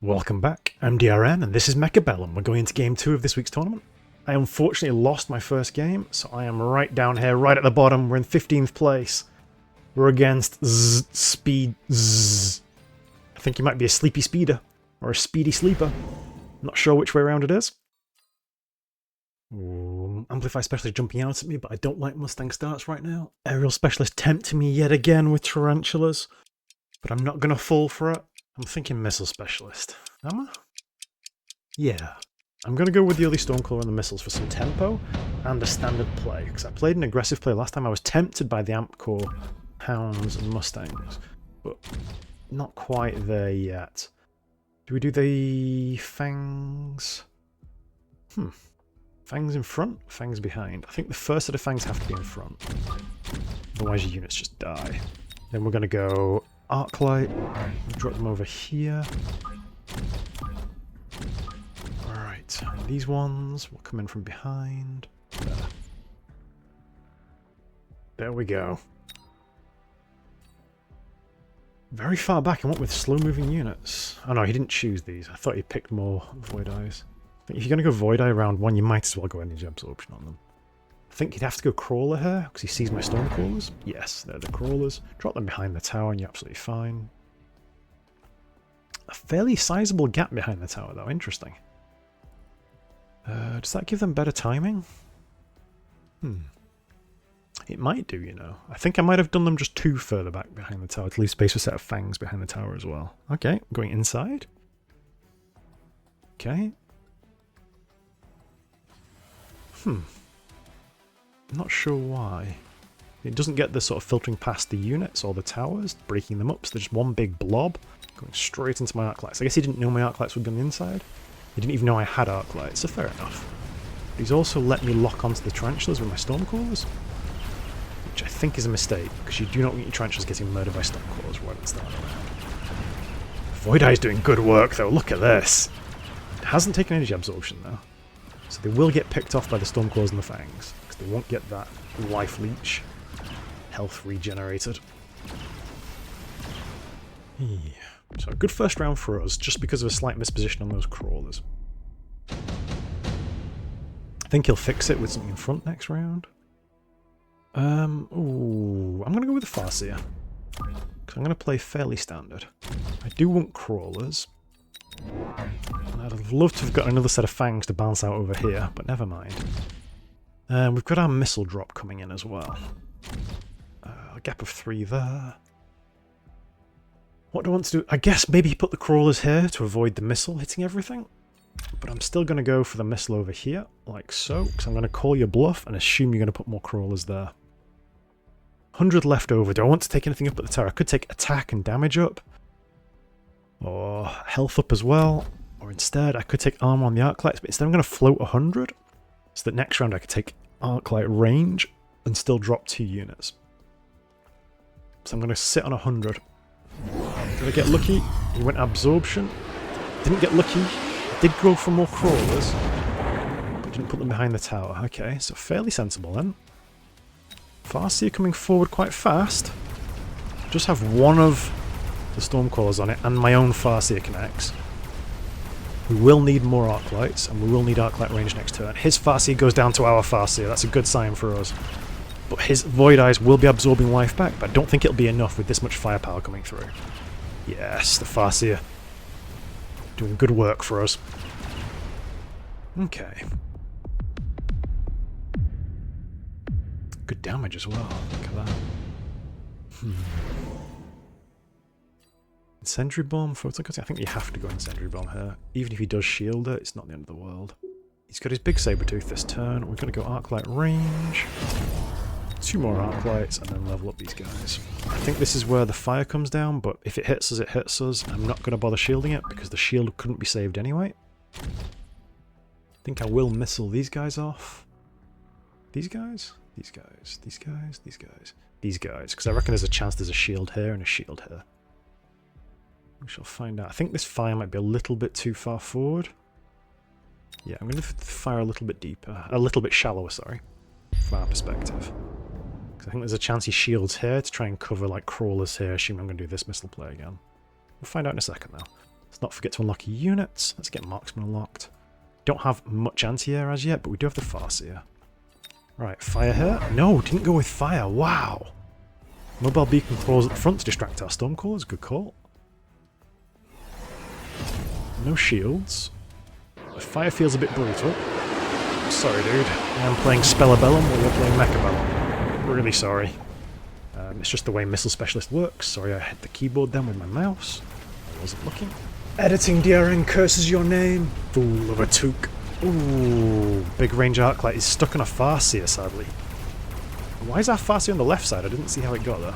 Welcome back, I'm DRN and this is Mechabellum. We're going into game 2 of this week's tournament. I unfortunately lost my first game, so I am right down here, right at the bottom. We're in 15th place. We're against zzSPDXZzz. I think he might be a sleepy speeder, or a speedy sleeper. Not sure which way around it is. Ooh, Amplify Specialist jumping out at me, but I don't like Mustang starts right now. Aerial Specialist tempting me yet again with Tarantulas, but I'm not going to fall for it. I'm thinking Missile Specialist. Am I? Yeah. I'm going to go with the early Stormcaller and the missiles for some tempo and a standard play, because I played an aggressive play last time. I was tempted by the Amp Core Hounds and Mustangs, but not quite there yet. Do we do the Fangs? Fangs in front, Fangs behind. I think the first set of Fangs have to be in front. Otherwise your units just die. Then we're going to go Arclight, drop them over here. Alright, these ones will come in from behind. There we go. Very far back and went with slow moving units. Oh no, he didn't choose these. I thought he picked more Void Eyes. I think if you're going to go Void Eye round 1, you might as well go energy absorption on them. I think you'd have to go Crawler here, because he sees my Stormcallers. Yes, they're the Crawlers. Drop them behind the tower and you're absolutely fine. A fairly sizable gap behind the tower though, interesting. Does that give them better timing? It might do, you know. I think I might have done them just 2 further back behind the tower to leave space for a set of Fangs behind the tower as well. Okay, going inside. Okay. Not sure why. It doesn't get the sort of filtering past the units or the towers, breaking them up, so there's just one big blob going straight into my Arclights. I guess he didn't know my Arclights would be on the inside. He didn't even know I had Arclights, so fair enough. But he's also let me lock onto the Tarantulas with my Stormcallers, which I think is a mistake, because you do not want your Tarantulas getting murdered by Stormcallers right at the start of the round. Void Eye's doing good work though, look at this! It hasn't taken energy absorption though, so they will get picked off by the Stormcallers and the Fangs. They won't get that life leech. Health regenerated. Yeah. So a good first round for us, just because of a slight misposition on those crawlers. I think he'll fix it with something in front next round. Ooh, I'm going to go with the Farseer, because I'm going to play fairly standard. I do want crawlers. And I'd have loved to have got another set of Fangs to bounce out over here, but never mind. We've got our missile drop coming in as well. A gap of 3 there. What do I want to do? I guess maybe put the crawlers here to avoid the missile hitting everything. But I'm still going to go for the missile over here, like so, because I'm going to call your bluff and assume you're going to put more crawlers there. 100 left over. Do I want to take anything up at the tower? I could take attack and damage up. Or health up as well. Or instead, I could take armor on the Arclights, but instead I'm going to float 100. So that next round I could take Arclight range and still drop 2 units. So I'm going to sit on 100. Did I get lucky? He went absorption. Didn't get lucky. Did go for more crawlers. But didn't put them behind the tower. Okay, so fairly sensible then. Farseer coming forward quite fast. Just have one of the Stormcallers on it and my own Farseer connects. We will need more Arclights, and we will need Arclight range next turn. His Farseer goes down to our Farseer, that's a good sign for us. But his Void Eyes will be absorbing life back, but I don't think it'll be enough with this much firepower coming through. Yes, the Farseer doing good work for us. Okay. Good damage as well, look at that. Incendiary Bomb, Photon Cutting. I think you have to go Incendiary Bomb here. Even if he does shield it, it's not the end of the world. He's got his big Sabertooth this turn. We're going to go Arclight range. 2 more Arclights, and then level up these guys. I think this is where the fire comes down, but if it hits us, it hits us. I'm not going to bother shielding it, because the shield couldn't be saved anyway. I think I will missile these guys off. These guys? These guys. These guys. These guys. These guys. Because I reckon there's a chance there's a shield here and a shield here. We shall find out. I think this fire might be a little bit too far forward. Yeah, I'm going to fire a little bit deeper. A little bit shallower, sorry. From our perspective. Because I think there's a chance he shields here to try and cover like crawlers here, assuming I'm going to do this missile play again. We'll find out in a second though. Let's not forget to unlock units. Let's get Marksman unlocked. Don't have much anti-air as yet, but we do have the Farseer. Right, fire here? No, didn't go with fire. Wow. Mobile beacon crawls at the front to distract our Stormcallers. Good call. No shields. The fire feels a bit brutal. Sorry, dude. I'm playing Spellabellum while you're playing Mechabellum. Really sorry. It's just the way Missile Specialist works. Sorry I hit the keyboard then with my mouse. I wasn't looking. Editing DRN curses your name. Fool of a toque. Ooh, big range Arclight is stuck on a Farseer, sadly. Why is our Farseer on the left side? I didn't see how it got there.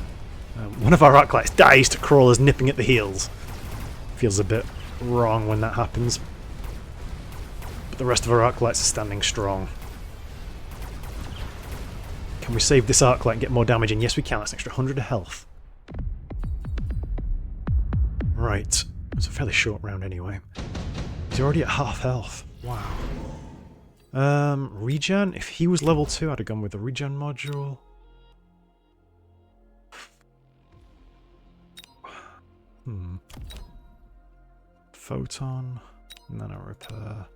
One of our Arclights dies to crawlers nipping at the heels. Feels a bit wrong when that happens. But the rest of our Arclights are standing strong. Can we save this Arclight and get more damage in? Yes, we can. That's an extra 100 of health. Right. It's a fairly short round anyway. He's already at half health. Wow. Regen. If he was level 2, I'd have gone with the regen module. Photon. Nano repair.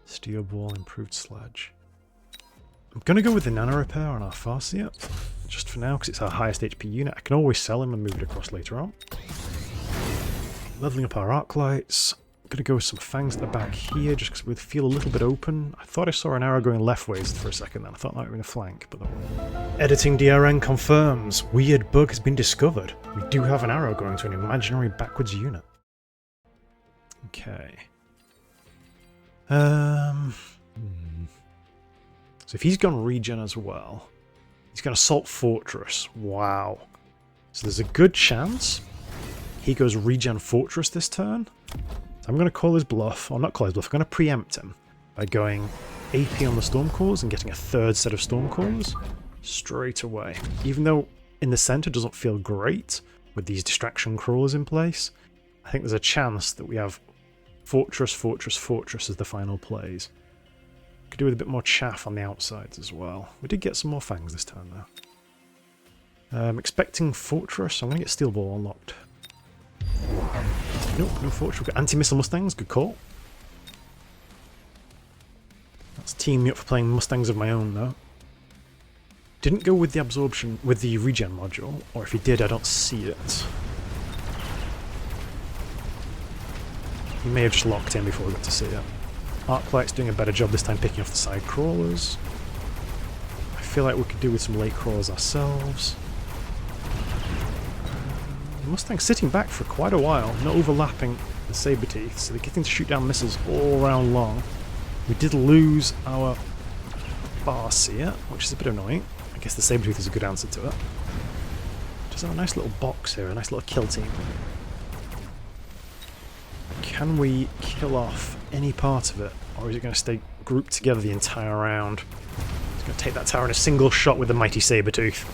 Steel ball. Improved sledge. I'm going to go with the nano repair on our Farseer. Just for now, because it's our highest HP unit. I can always sell him and move it across later on. Leveling up our Arclights. I'm going to go with some Fangs at the back here, just because we feel a little bit open. I thought I saw an arrow going leftways for a second then. I thought that might be a flank, but Editing DRN confirms. Weird bug has been discovered. We do have an arrow going to an imaginary backwards unit. Okay. So if he's gone regen as well, he's going to Assault Fortress. Wow. So there's a good chance he goes regen Fortress this turn. So I'm going to call his bluff, or not call his bluff, I'm going to preempt him by going AP on the Stormcallers and getting a third set of Stormcallers straight away. Even though in the centre doesn't feel great with these distraction crawlers in place, I think there's a chance that we have Fortress, Fortress, Fortress as the final plays. Could do with a bit more chaff on the outsides as well. We did get some more Fangs this time though. Expecting Fortress. I'm going to get Steel Ball unlocked. Nope, no Fortress. We've got Anti-Missile Mustangs. Good call. That's teaming me up for playing Mustangs of my own though. Didn't go with the absorption, with the regen module. Or if he did, I don't see it. He may have just locked in before we got to see it. Arclight's doing a better job this time picking off the side crawlers. I feel like we could do with some late crawlers ourselves. Mustang's sitting back for quite a while, not overlapping the Saberteeth, so they're getting to shoot down missiles all around long. We did lose our Farseer, which is a bit annoying. I guess the Sabertooth is a good answer to it. Just have a nice little box here, a nice little kill team. Can we kill off any part of it, or is it going to stay grouped together the entire round? It's going to take that tower in a single shot with the mighty Sabertooth.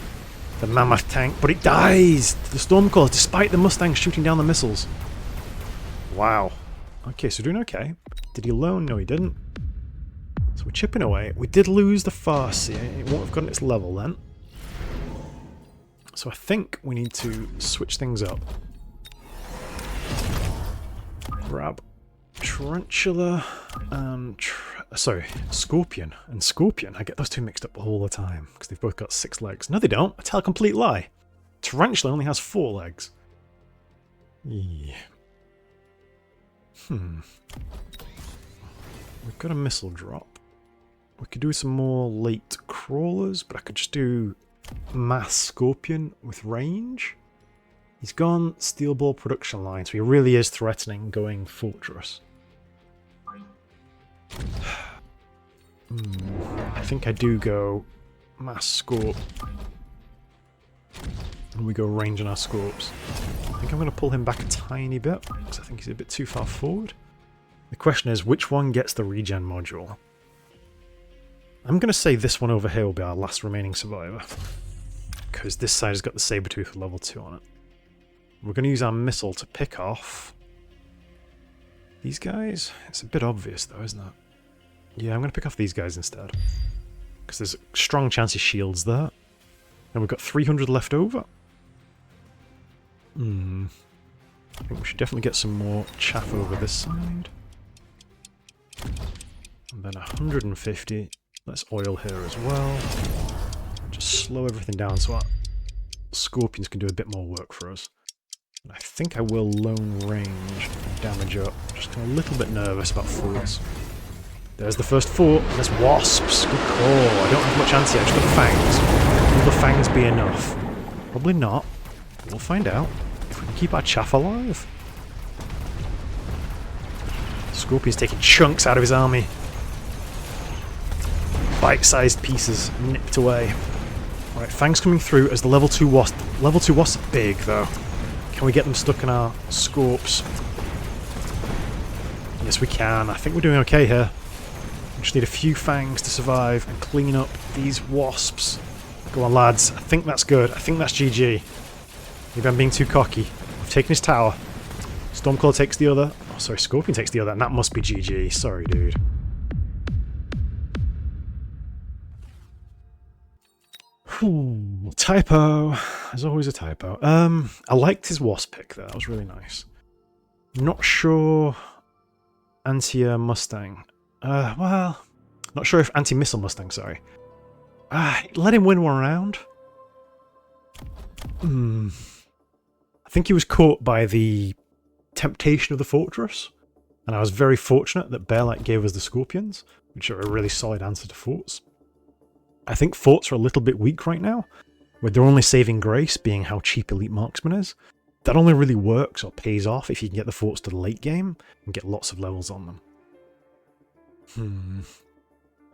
The mammoth tank, but it dies! The Stormcallers, despite the Mustang shooting down the missiles. Wow. Okay, so doing okay. Did he loan? No, he didn't. So we're chipping away. We did lose the Farseer. It won't have gotten its level then. So I think we need to switch things up. Grab Tarantula and Scorpion and Scorpion. I get those two mixed up all the time because they've both got 6 legs. No, they don't. I tell a complete lie. Tarantula only has 4 legs. Yeah. We've got a missile drop. We could do some more late crawlers, but I could just do mass Scorpion with range. He's gone Steel Ball production line, so he really is threatening going Fortress. I think I do go Mass Scorp. And we go range on our Scorps. I think I'm going to pull him back a tiny bit, because I think he's a bit too far forward. The question is, which one gets the regen module? I'm going to say this one over here will be our last remaining survivor. Because this side has got the Sabertooth with level 2 on it. We're going to use our missile to pick off these guys. It's a bit obvious though, isn't it? Yeah, I'm going to pick off these guys instead. Because there's a strong chance of shields there. And we've got 300 left over. I think we should definitely get some more chaff over this side. And then 150. Let's oil here as well. Just slow everything down so our scorpions can do a bit more work for us. And I think I will lone range and damage up. Just a little bit nervous about forts. There's the first fort, and there's wasps. Good call. I don't have much anti, I just got fangs. Will the fangs be enough? Probably not. We'll find out. If we can keep our chaff alive. Scorpion's taking chunks out of his army. Bite-sized pieces nipped away. Right, fangs coming through as the level 2 wasp. Level 2 wasps are big, though. Can we get them stuck in our scorps? Yes, we can. I think we're doing okay here. We just need a few fangs to survive and clean up these wasps. Go on, lads. I think that's good. I think that's GG. Maybe I'm being too cocky. I've taken his tower. Stormcaller takes the other. Oh, sorry, Scorpion takes the other, and that must be GG. Sorry, dude. Ooh, typo. There's always a typo. I liked his wasp pick there. That was really nice. Not sure. Anti-Mustang. Well, not sure if anti-missile Mustang. Sorry. Let him win one round. I think he was caught by the temptation of the fortress, and I was very fortunate that Bearlight gave us the Scorpions, which are a really solid answer to forts. I think forts are a little bit weak right now, with their only saving grace being how cheap Elite Marksman is. That only really works or pays off if you can get the forts to the late game and get lots of levels on them.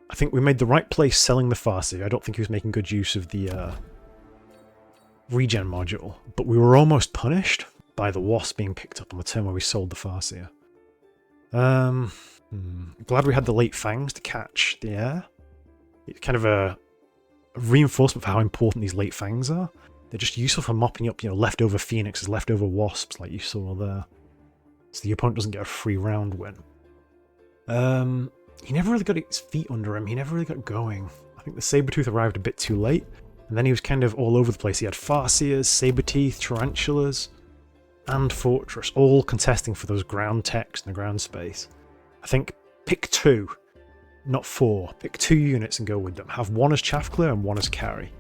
I think we made the right place selling the Farseer. I don't think he was making good use of the regen module, but we were almost punished by the wasp being picked up on the turn where we sold the Farseer. Glad we had the late fangs to catch the air. It's kind of a reinforcement for how important these late fangs are. They're just useful for mopping up, leftover phoenixes, leftover wasps like you saw there. So the opponent doesn't get a free round win. He never really got his feet under him. He never really got going. I think the Sabertooth arrived a bit too late, and then he was kind of all over the place. He had Farseers, Saberteeth, Tarantulas, and Fortress, all contesting for those ground techs in the ground space. I think pick 2, not 4. Pick 2 units and go with them. Have one as chaff clear and one as carry.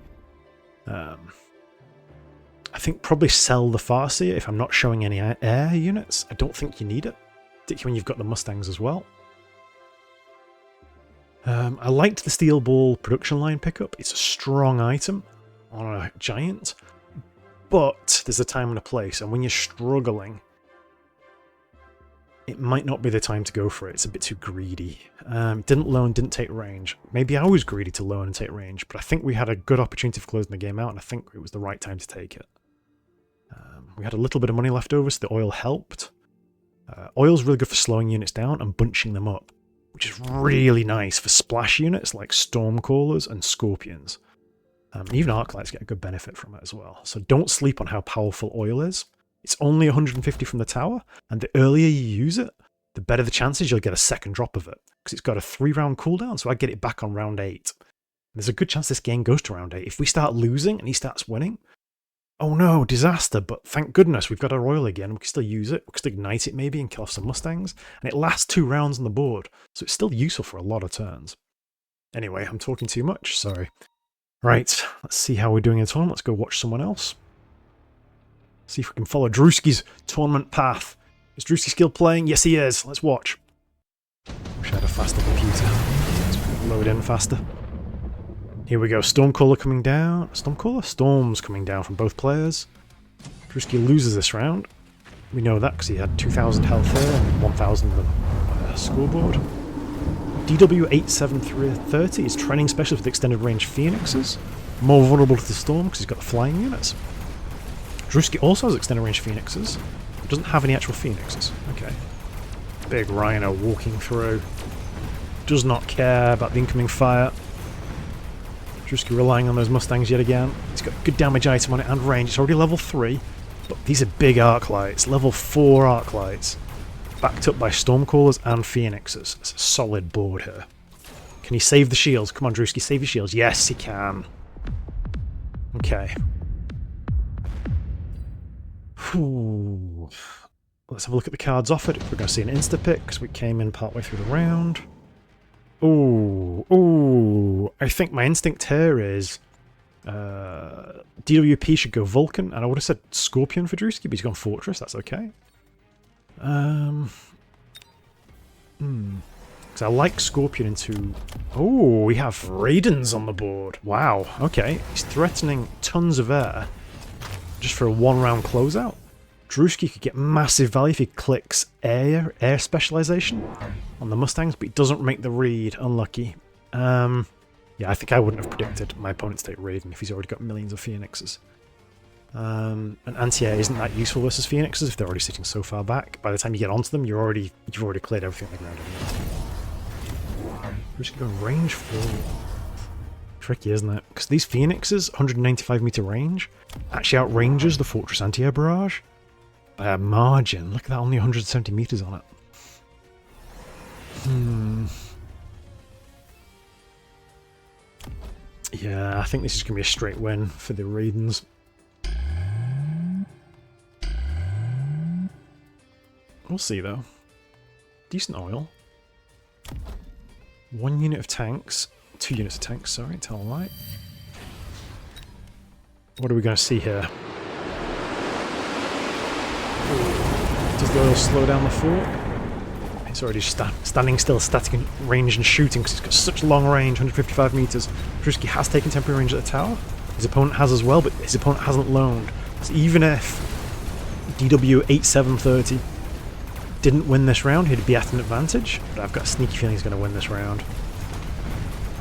I think probably sell the Farseer if I'm not showing any air units. I don't think you need it, particularly when you've got the Mustangs as well. I liked the Steel Ball production line pickup. It's a strong item on a giant, but there's a time and a place, and when you're struggling, it might not be the time to go for it. It's a bit too greedy. Didn't loan, didn't take range. Maybe I was greedy to loan and take range, but I think we had a good opportunity for closing the game out, and I think it was the right time to take it. We had a little bit of money left over, so the oil helped. Oil's really good for slowing units down and bunching them up, which is really nice for splash units like Stormcallers and Scorpions. Even Arclights get a good benefit from it as well. So don't sleep on how powerful oil is. It's only 150 from the tower, and the earlier you use it, the better the chances you'll get a second drop of it, because it's got a 3-round cooldown, so I get it back on round 8. There's a good chance this game goes to round 8. If we start losing and he starts winning, oh no, disaster, but thank goodness we've got our oil again. We can still use it. We can still ignite it maybe and kill off some Mustangs. And it lasts 2 rounds on the board, so it's still useful for a lot of turns. Anyway, I'm talking too much, sorry. Right, let's see how we're doing in the tournament. Let's go watch someone else. See if we can follow Druski's tournament path. Is Druski skilled playing? Yes, he is. Let's watch. Wish I had a faster computer. Let's load in faster. Here we go. Stormcaller coming down. Stormcaller? Storms coming down from both players. Druski loses this round. We know that because he had 2,000 health here and 1,000 on the scoreboard. DW87330 is training specialist with extended range phoenixes. More vulnerable to the storm because he's got the flying units. Druski also has extended range phoenixes. Doesn't have any actual phoenixes. Okay. Big rhino walking through. Does not care about the incoming fire. Druski relying on those Mustangs yet again. He's got a good damage item on it and range. It's already level 3. But these are big arc lights. Level 4 arc lights. Backed up by Stormcallers and Phoenixes. It's a solid board here. Can he save the shields? Come on, Druski, save your shields. Yes, he can. Okay. Whew. Let's have a look at the cards offered. We're going to see an insta-pick because we came in partway through the round. Ooh. I think my instinct here is DWP should go Vulcan, and I would have said Scorpion for Druski, but he's gone Fortress. That's okay. Because I like Scorpion into... Oh, we have Raidens on the board. Wow, okay. He's threatening tons of air just for a one-round closeout. Druski could get massive value if he clicks air specialization on the Mustangs, but he doesn't make the read. Unlucky. Yeah, I think I wouldn't have predicted my opponent to take Raiden if he's already got millions of Phoenixes. And anti-air isn't that useful versus Phoenixes if they're already sitting so far back. By the time you get onto them, you've already cleared everything on the ground anyway. We're just going range 4. Tricky, isn't it? Because these Phoenixes, 195 meter range, actually outranges the Fortress anti-air barrage by a margin. Look at that, only 170 meters on it. Yeah, I think this is going to be a straight win for the Raidens. We'll see, though. Decent oil. 1 unit of tanks. 2 units of tanks, sorry, tell them right. What are we going to see here? Does the oil slow down the fort? It's already standing still, static in range and shooting because it's got such long range, 155 meters. Druski has taken temporary range at the tower. His opponent has as well, but his opponent hasn't loaned. So even if DW 8730 didn't win this round, he'd be at an advantage. But I've got a sneaky feeling he's going to win this round.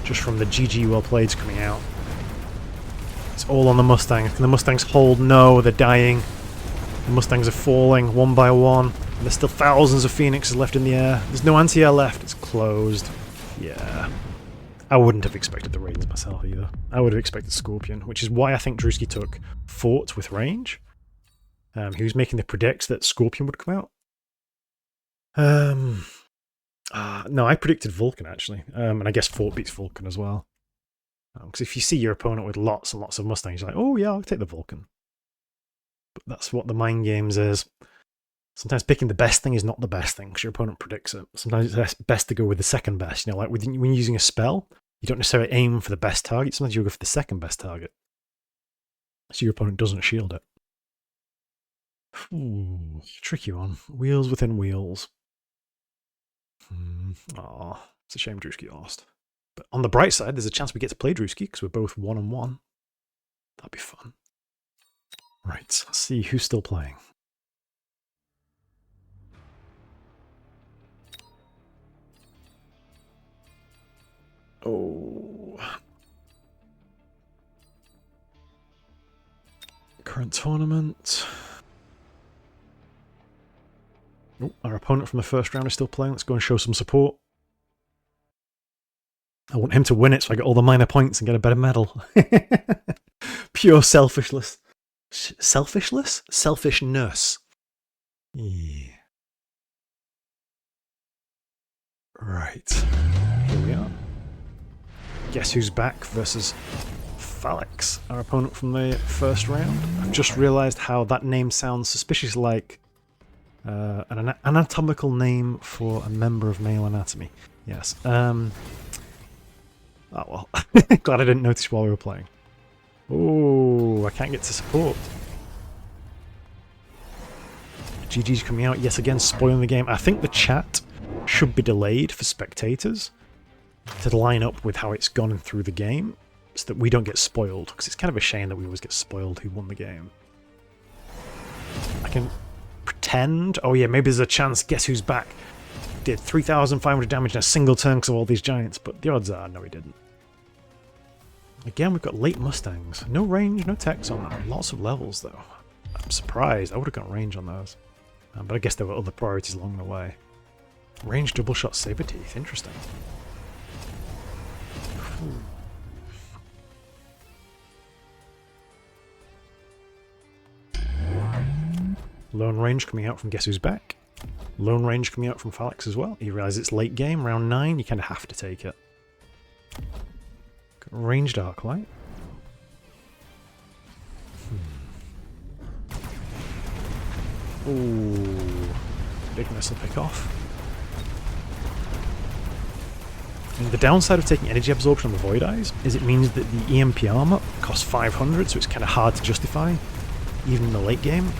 Just from the GG well playeds coming out. It's all on the Mustangs. Can the Mustangs hold? No, they're dying. The Mustangs are falling one by one. And there's still thousands of Phoenixes left in the air. There's no anti-air left. It's closed. Yeah. I wouldn't have expected the Raidens myself either. I would have expected Scorpion, which is why I think Druski took Fort with range. He was making the predicts that Scorpion would come out. No, I predicted Vulcan, actually. And I guess Fort beats Vulcan as well. Because if you see your opponent with lots and lots of Mustangs, you're like, oh yeah, I'll take the Vulcan. But that's what the mind games is. Sometimes picking the best thing is not the best thing, because your opponent predicts it. Sometimes it's best to go with the second best. You know, like when you're using a spell, you don't necessarily aim for the best target. Sometimes you go for the second best target. So your opponent doesn't shield it. Ooh, tricky one. Wheels within wheels. Aw, it's a shame Druski lost. But on the bright side, there's a chance we get to play Druski because we're both 1-1. That'd be fun. Right, let's see who's still playing. Oh. Current tournament. Oh, our opponent from the first round is still playing. Let's go and show some support. I want him to win it so I get all the minor points and get a better medal. Pure selfishness. Selfishness? Selfishness. Yeah. Right. Here we are. Guess who's back versus Phalanx, our opponent from the first round. I've just realised how that name sounds suspiciously like an anatomical name for a member of male anatomy. Yes. Oh well. Glad I didn't notice while we were playing. Oh, I can't get to support. GG's coming out yet again, spoiling the game. I think the chat should be delayed for spectators to line up with how it's gone through the game so that we don't get spoiled, because it's kind of a shame that we always get spoiled who won the game. I can pretend, oh yeah, maybe there's a chance, guess who's back? Did 3,500 damage in a single turn because of all these giants, but the odds are, no he didn't. Again, we've got late Mustangs. No range, no techs on them. Lots of levels though. I'm surprised, I would have got range on those. But I guess there were other priorities along the way. Range double shot saber teeth, interesting. Lone range coming out from Guess Who's Back. Lone range coming out from Phalanx as well. You realise it's late game, round 9, you kind of have to take it. Got ranged Arclight. Ooh. big missile pick-off. And the downside of taking energy absorption on the Void Eyes is it means that the EMP armor costs 500, so it's kind of hard to justify, even in the late game,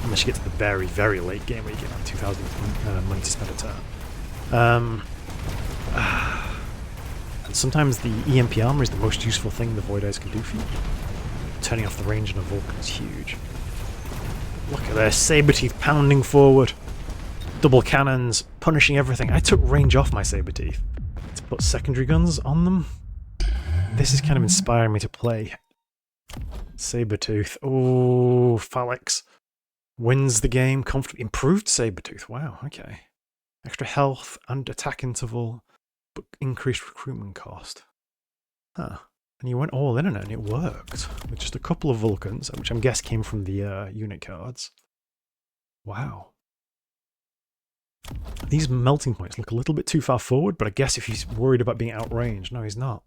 unless you get to the very, very late game where you get like 2,000 money to spend a turn. And sometimes the EMP armor is the most useful thing the Void Eyes can do for you. Turning off the range on a Vulcan is huge. Look at their Saber-Teeth pounding forward. Double cannons, punishing everything. I took range off my Saber-Teeth to put secondary guns on them. This is kind of inspiring me to play. Saber-Tooth. Oh, Phalanx wins the game comfortably. Improved Saber-Tooth. Wow, okay. Extra health and attack interval, but increased recruitment cost. Huh. And you went all in on it and it worked. With just a couple of Vulcans, which I'm guessing came from the unit cards. Wow. These melting points look a little bit too far forward, but I guess if he's worried about being outranged, no, he's not.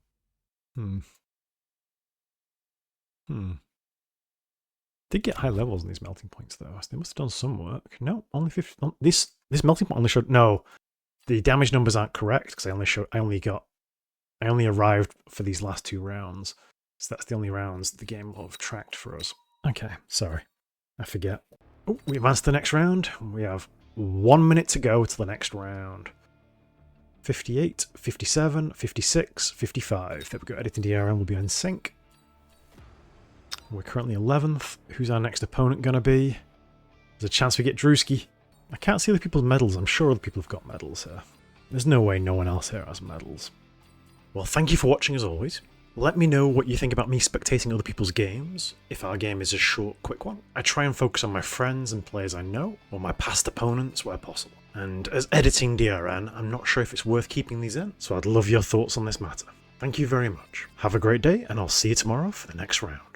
Did get high levels in these melting points though, so they must have done some work. No, only 50. This melting point only showed. No, the damage numbers aren't correct because I only arrived for these last 2 rounds, so that's the only rounds the game will have tracked for us. Okay, sorry, I forget. Oh, we advanced to the next round. We have 1 minute to go to the next round. 58, 57, 56, 55. There we go. Editing DRM will be in sync. We're currently 11th. Who's our next opponent going to be? There's a chance we get Druski. I can't see other people's medals. I'm sure other people have got medals here. There's no way no one else here has medals. Well, thank you for watching as always. Let me know what you think about me spectating other people's games, if our game is a short, quick one. I try and focus on my friends and players I know, or my past opponents where possible. And as editing DRN, I'm not sure if it's worth keeping these in, so I'd love your thoughts on this matter. Thank you very much. Have a great day, and I'll see you tomorrow for the next round.